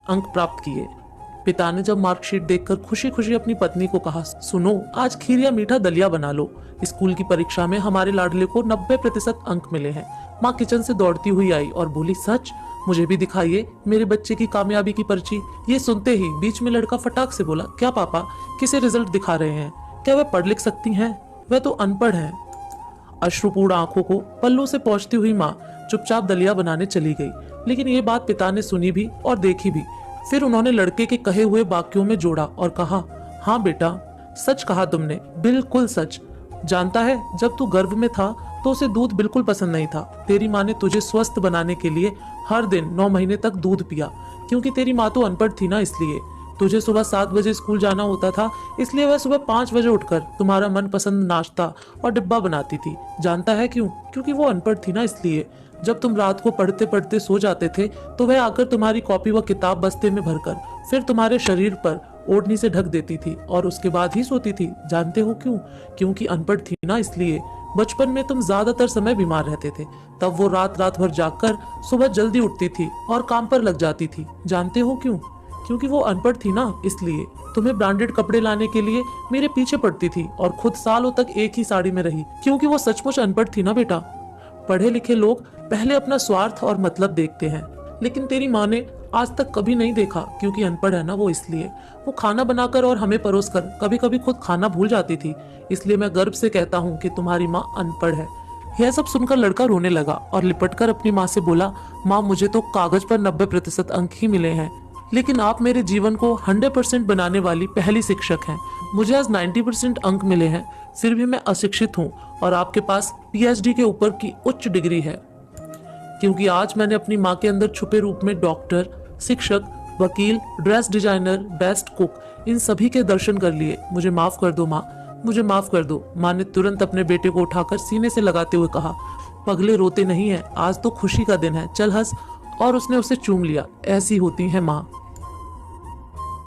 अंक प्राप्त किए। पिता ने जब मार्कशीट देखकर खुशी खुशी अपनी पत्नी को कहा, सुनो, आज खीर या मीठा दलिया बना लो। स्कूल की परीक्षा में हमारे लाडले को 90% अंक मिले हैं। माँ किचन से दौड़ती हुई आई और बोली, सच? मुझे भी दिखाइए मेरे बच्चे की कामयाबी की पर्ची। ये सुनते ही बीच में लड़का फटाक से बोला, क्या पापा, किसे रिजल्ट दिखा रहे हैं? क्या वह पढ़ लिख सकती हैं? वह तो अनपढ़ है। अश्रुपूर्ण आंखों को पल्लू से पहुंचती हुई माँ चुपचाप दलिया बनाने चली गई। लेकिन ये बात पिता ने सुनी भी और देखी भी। फिर उन्होंने लड़के के कहे हुए वाक्यों में जोड़ा और कहा, हाँ बेटा, सच कहा तुमने, बिल्कुल सच। जानता है, जब तू गर्भ में था तो उसे दूध बिल्कुल पसंद नहीं था। तेरी माँ ने तुझे स्वस्थ बनाने के लिए हर दिन 9 महीने तक दूध पिया, क्योंकि तेरी माँ तो अनपढ़ थी ना, इसलिए। तुझे सुबह 7 बजे स्कूल जाना होता था, इसलिए वह सुबह 5 बजे उठकर तुम्हारा मनपसंद नाश्ता और डिब्बा बनाती थी। जानता है क्यों? क्योंकि वो अनपढ़ थी ना, इसलिए। जब तुम रात को पढ़ते पढ़ते सो जाते थे तो वह आकर तुम्हारी कॉपी व किताब बस्ते में भरकर फिर तुम्हारे शरीर पर ओढ़नी से ढक देती थी और उसके बाद ही सोती थी। जानते हो क्यों? क्योंकि अनपढ़ थी ना, इसलिए। बचपन में तुम ज्यादातर समय बीमार रहते थे, तब वो रात रात भर जागकर सुबह जल्दी उठती थी और काम पर लग जाती थी। जानते हो क्यों? क्योंकि वो अनपढ़ थी ना, इसलिए। तुम्हें ब्रांडेड कपड़े लाने के लिए मेरे पीछे पड़ती थी और खुद सालों तक एक ही साड़ी में रही, क्योंकि वो सचमुच अनपढ़ थी ना बेटा। पढ़े लिखे लोग पहले अपना स्वार्थ और मतलब देखते हैं, लेकिन तेरी माँ ने आज तक कभी नहीं देखा, क्योंकि अनपढ़ है ना वो, इसलिए। वो खाना बनाकर और हमें परोसकर कभी कभी खुद खाना भूल जाती थी, इसलिए मैं गर्व से कहता हूँ कि तुम्हारी माँ अनपढ़ है। यह सब सुनकर लड़का रोने लगा और लिपटकर अपनी माँ से बोला, माँ, मुझे तो कागज पर 90% अंक ही मिले हैं, लेकिन आप मेरे जीवन को 100% बनाने वाली पहली शिक्षक हैं। मुझे आज 90% अंक मिले हैं, फिर भी मैं अशिक्षित हूँ और आपके पास PhD के ऊपर की उच्च डिग्री है, क्योंकि आज मैंने अपनी माँ के अंदर छुपे रूप में डॉक्टर, शिक्षक, वकील, ड्रेस डिजाइनर, बेस्ट कुक, इन सभी के दर्शन कर लिए। मुझे माफ कर दो माँ, मुझे माफ कर दो। माँ ने तुरंत अपने बेटे को उठाकर सीने से लगाते हुए कहा, पगले, रोते नहीं है, आज तो खुशी का दिन है, चल हंस। और उसने उसे चूम लिया। ऐसी होती है माँ।